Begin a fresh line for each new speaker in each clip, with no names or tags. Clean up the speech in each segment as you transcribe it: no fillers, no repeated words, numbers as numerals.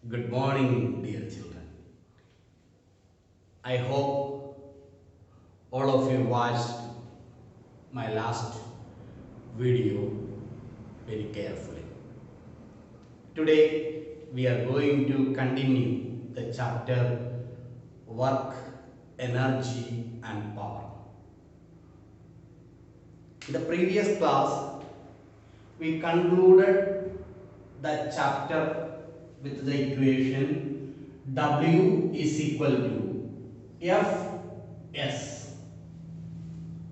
Good morning, dear children. I hope all of you watched my last video very carefully. Today, we are going to continue the chapter Work, Energy and Power. In the previous class, we concluded that chapter with the equation W is equal to Fs.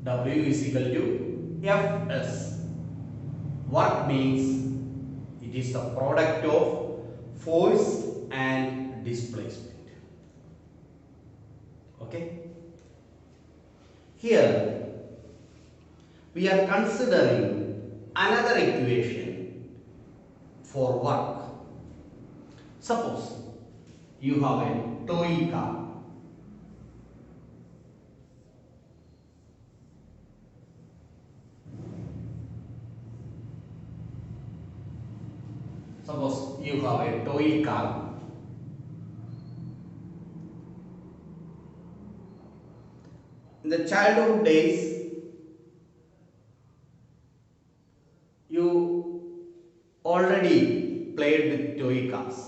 W is equal to Fs. What means it is the product of force and displacement. Okay? Here we are considering another equation for work. Suppose you have a toy car. Suppose you have a toy car. In the childhood days, you already played with toy cars.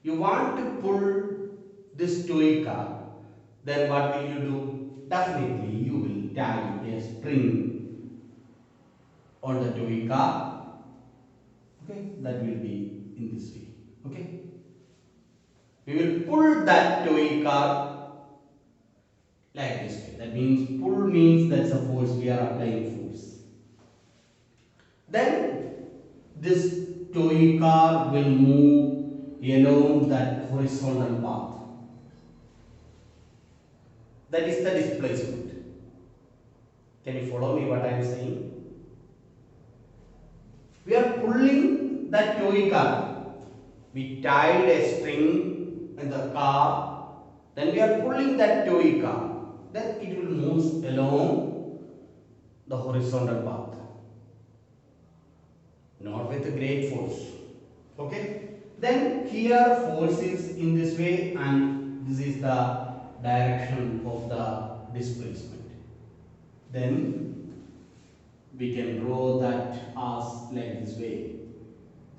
You want to pull this toy car, then what will you do? Definitely you will tie a spring on the toy car. Okay, that will be in this way. Okay, we will pull that toy car like this way. That means pull means that's a force, we are applying force. Then this toy car will move along that horizontal path. That is the displacement. Can you follow me what I am saying? We are pulling that toy car. We tied a string in the car. Then we are pulling that toy car. Then it will move along the horizontal path. Not with a great force. Okay? Then here force is in this way and this is the direction of the displacement. Then we can draw that as like this way.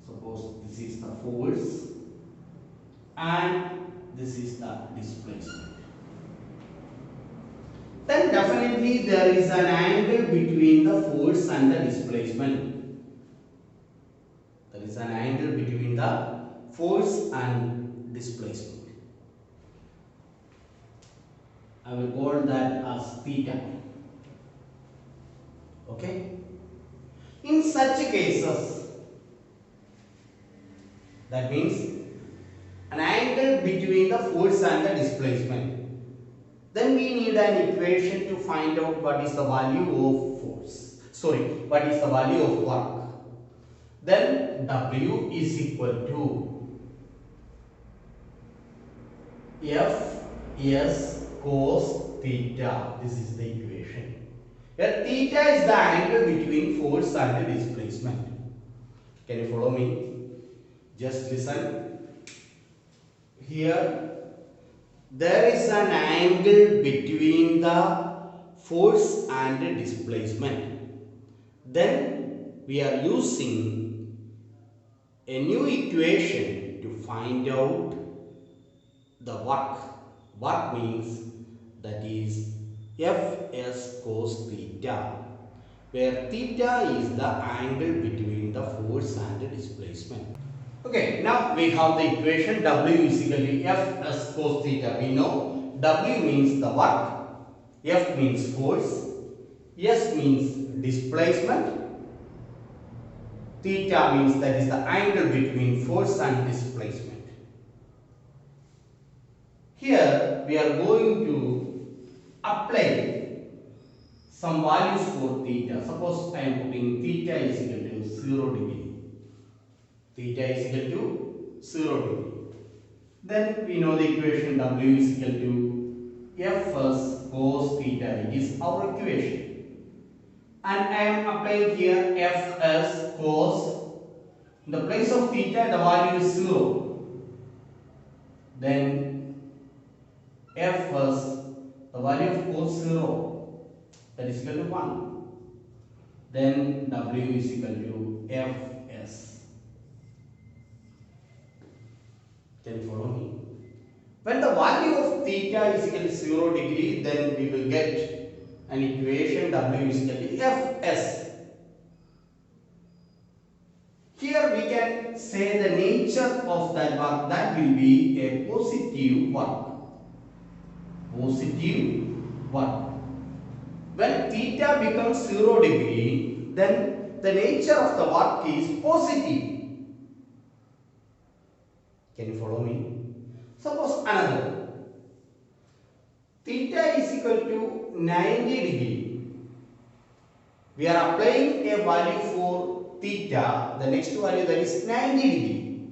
Suppose this is the force and this is the displacement. Then definitely there is an angle between the force and the displacement. There is an angle between the force and displacement. I will call that as theta. Okay? In such cases, that means an angle between the force and the displacement, then we need an equation to find out what is the value of force. What is the value of work. Then W is equal to Fs cos theta. This is the equation. Where theta is the angle between force and the displacement. Can you follow me? Just listen. Here, there is an angle between the force and the displacement. Then we are using a new equation to find out the work. Work means that is Fs cos theta, where theta is the angle between the force and the displacement. Okay, now we have the equation W is equal to Fs cos theta. We know W means the work, F means force, S means displacement, theta means that is the angle between force and displacement. Here we are going to apply some values for theta. Suppose I am putting theta is equal to 0 degree. Theta is equal to 0 degree. Then we know the equation W is equal to Fs cos theta. It is our equation. And I am applying here Fs cos In the place of theta, the value is 0. Then F was the value of cos 0, that is equal to 1. Then W is equal to Fs. Can you follow me? When the value of theta is equal to 0 degree, then we will get an equation W is equal to Fs. Here we can say the nature of that work, that will be a positive work. Positive work. When theta becomes 0 degree, then the nature of the work is positive. Can you follow me? Suppose another. Theta is equal to 90 degree. We are applying a value for theta, the next value, that is 90 degree.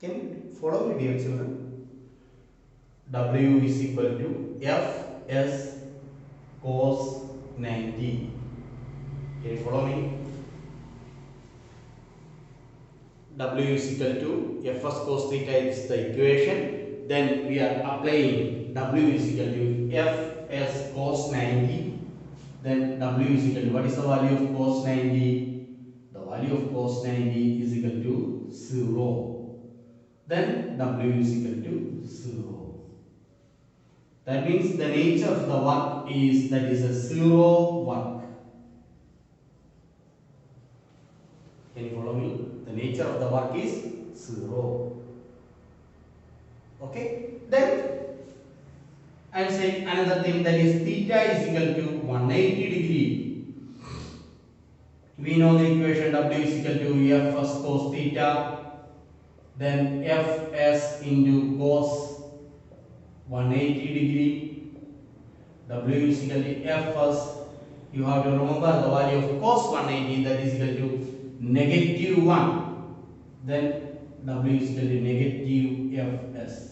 Can you follow me, dear children? W is equal to Fs cos 90. Can you follow me? W is equal to Fs cos theta is the equation. Then we are applying W is equal to Fs cos 90. Then W is equal to, what is the value of cos 90? The value of cos 90 is equal to 0. Then W is equal to 0. That means the nature of the work is, that is a 0 work. Can you follow me? The nature of the work is 0. Okay. Then I am saying another thing, that is theta is equal to 180 degree. We know the equation W is equal to Fs cos theta, then Fs into cos 180 degree. W is equal to Fs. You have to remember the value of cos 180, that is equal to negative 1. Then W is equal to negative Fs.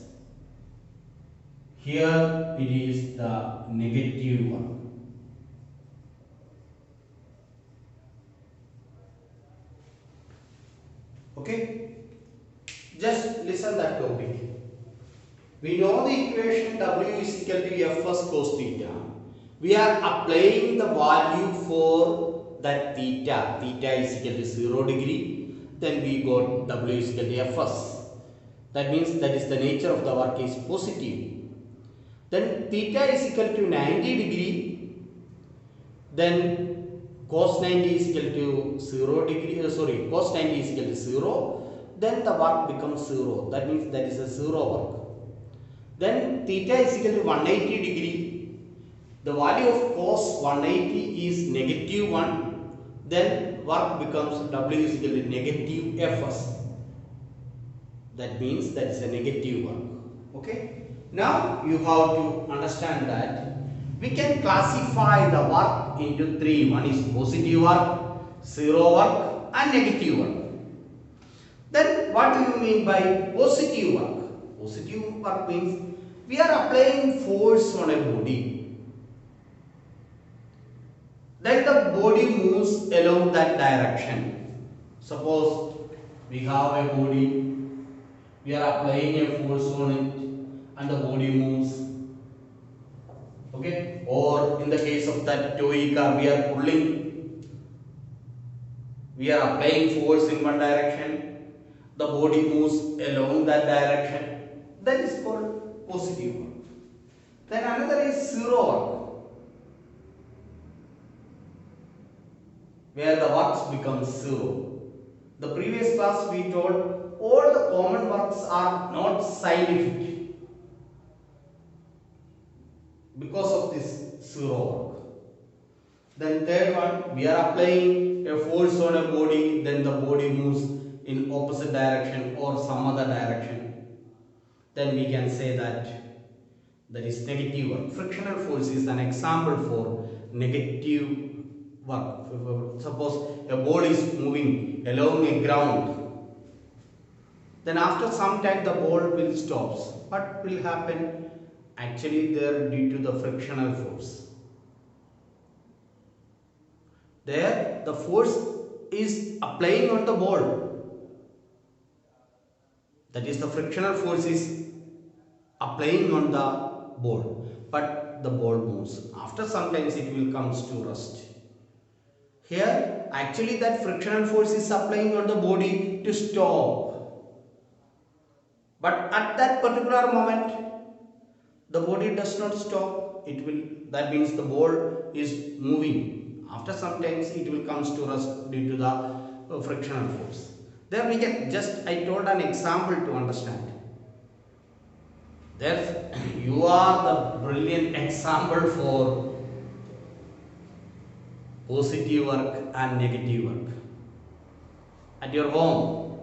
Here it is the negative one. Okay? Just listen that topic. We know the equation W is equal to Fs cos theta. We are applying the value for that theta. Theta is equal to 0 degree. Then we got W is equal to Fs. That means that is the nature of the work is positive. Then theta is equal to 90 degree. Then cos 90 is equal to 0 degree. Cos 90 is equal to 0. Then the work becomes 0. That means that is a 0 work. Then theta is equal to 180 degree. The value of cos 180 is negative 1. Then work becomes W is equal to negative Fs. That means that is a negative work. Okay. Now you have to understand that we can classify the work into three. One is positive work, 0 work and negative work. Then what do you mean by positive work? Positive work means we are applying force on a body. Then the body moves along that direction. Suppose we have a body, we are applying a force on it, and the body moves. Okay, or in the case of that toy car, we are pulling, we are applying force in one direction, the body moves along that direction. That is called positive work. Then another is 0 work, where the works become 0. The previous class we told all the common works are not scientific. Because of this 0 work. Then third one, we are applying a force on a body, then the body moves in opposite direction or some other direction. Then we can say that there is negative work. Frictional force is an example for negative work. Suppose a ball is moving along a ground, then after some time the ball will stop. What will happen? Actually, they are due to the frictional force. There, the force is applying on the ball. That is, the frictional force is applying on the ball, but the ball moves. After some times it will comes to rest. Here actually that frictional force is applying on the body to stop. But at that particular moment the body does not stop. It will, that means the ball is moving. After some times it will comes to rest due to the frictional force. There we can just, I told an example to understand. There you are the brilliant example for positive work and negative work. At your home,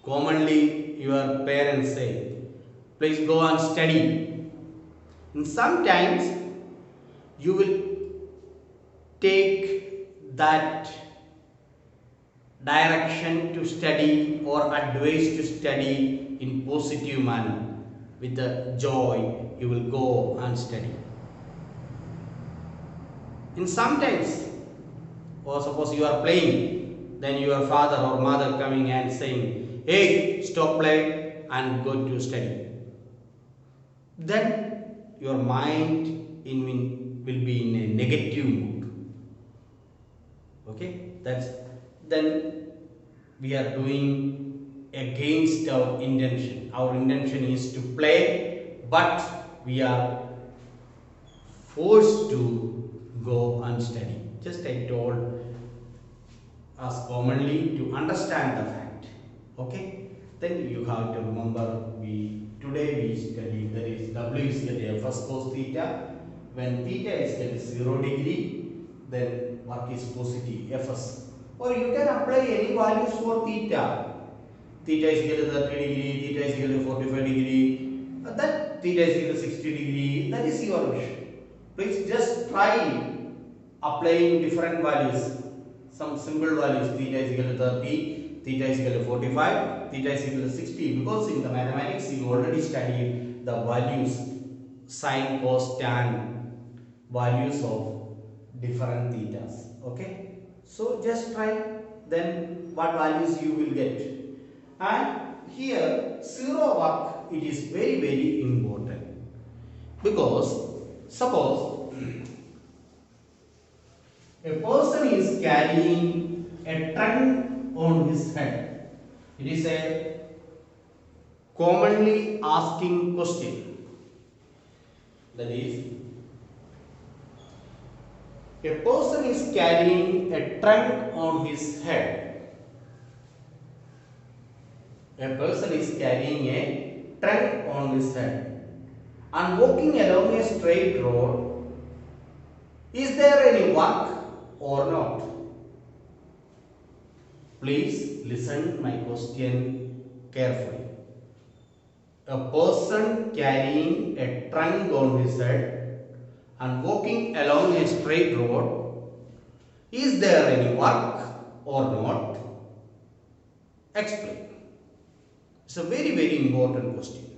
commonly your parents say, please go and study. And sometimes you will take that direction to study or advice to study in positive manner. With the joy, you will go and study. And sometimes, or suppose you are playing, then your father or mother coming and saying, hey, stop play and go to study. Then your mind will be in a negative mood. Okay, that's, then we are doing against our intention. Our intention is to play, but we are forced to go and study. Just I told us commonly to understand the fact. Okay, then you have to remember, today we study that is W is equal to Fs cos theta. When theta is equal to 0 degree, then work is positive Fs. Or you can apply any values for theta. Theta is equal to 30 degree, theta is equal to 45 degree, that theta is equal to 60 degree. That is your wish. Please just try applying different values. Some simple values, theta is equal to 30, theta is equal to 45, theta is equal to 60, because in the mathematics you already studied the values, sine, cos, tan, values of different thetas. Okay, so just try, then what values you will get. And here 0 work, it is very, very important, because suppose a person is carrying a trunk on his head. It is a commonly asking question. That is, a person is carrying a trunk on his head. A person is carrying a trunk on his head and walking along a straight road. Is there any work or not? Please listen my question carefully. A person carrying a trunk on his head and walking along a straight road, is there any work or not? Explain. It's a very, very important question.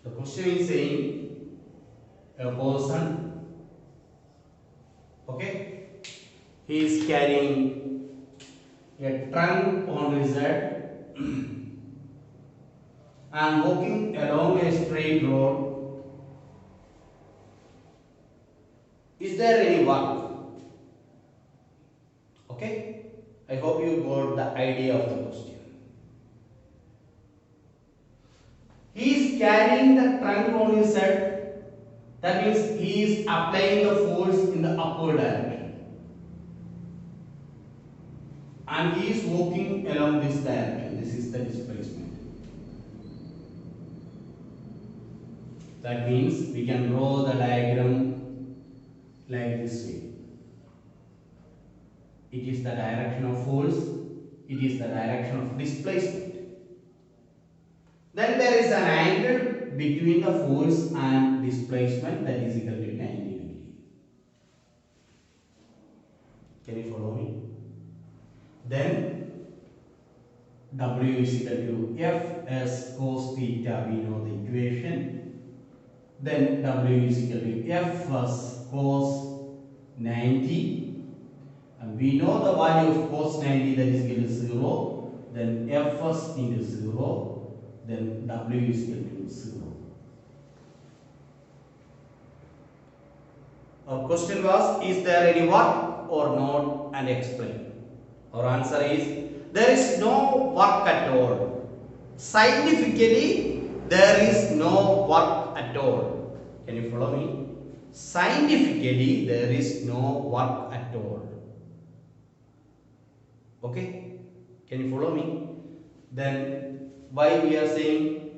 The question is saying a person, okay, he is carrying a trunk on his head and walking along a straight road. Is there any work? Okay, I hope you got the idea of the question. He is carrying the trunk on his head. That means he is applying the force in the upward direction. And he is walking along this direction. This is the displacement. That means we can draw the diagram like this way. It is the direction of force. It is the direction of displacement. Then there is an angle between the force and displacement, that is equal to 90 degree. Can you follow me? Then W is equal to Fs cos theta, we know the equation. Then W is equal to Fs cos 90. And we know the value of cos 90, that is equal to 0. then Fs into 0, then W is equal to 0. Our question was, is there any work or not, and explain. Our answer is, there is no work at all. Scientifically, there is no work at all. Can you follow me? Scientifically, there is no work at all. Okay? Can you follow me? Then, why we are saying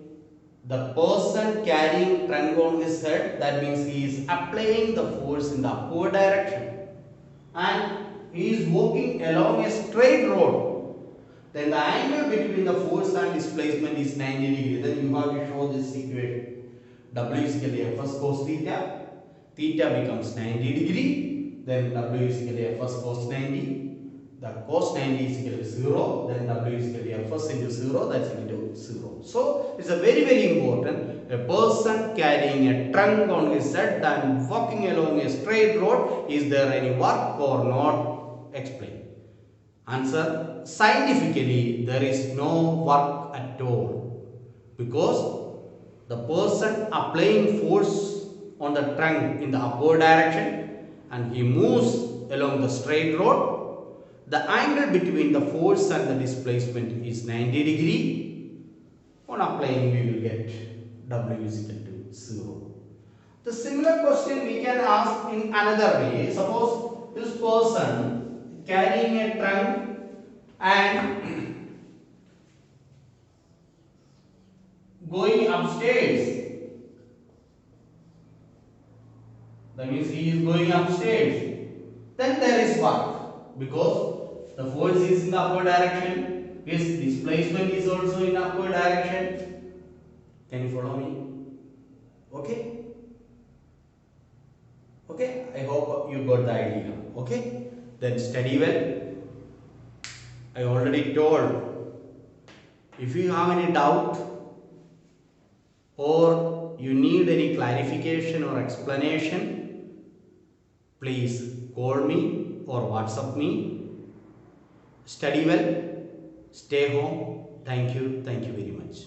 the person carrying trunk on his head, that means he is applying the force in the upward direction. And he is walking along a straight road. Then the angle between the force and displacement is 90 degrees. Then you have to show this equation. W is equal to Fs cos theta. Theta becomes 90 degree. Then W is equal to Fs cos 90. The cos 90 is equal to 0. Then W is equal to Fs into 0. That's equal to 0. So it's a very important. A person carrying a trunk on his head and walking along a straight road. Is there any work or not? Explain. Answer, scientifically there is no work at all, because the person applying force on the trunk in the upward direction and he moves along the straight road, the angle between the force and the displacement is 90 degree. On applying we will get W is equal to 0. The similar question we can ask in another way. Suppose this person carrying a trunk and going upstairs. That means he is going upstairs. Then there is work, because the force is in the upward direction. His displacement is also in upward direction. Can you follow me? Okay? Okay? I hope you got the idea. Okay? Then study well. I already told, if you have any doubt or you need any clarification or explanation, please call me or WhatsApp me. Study well, stay home. Thank you very much.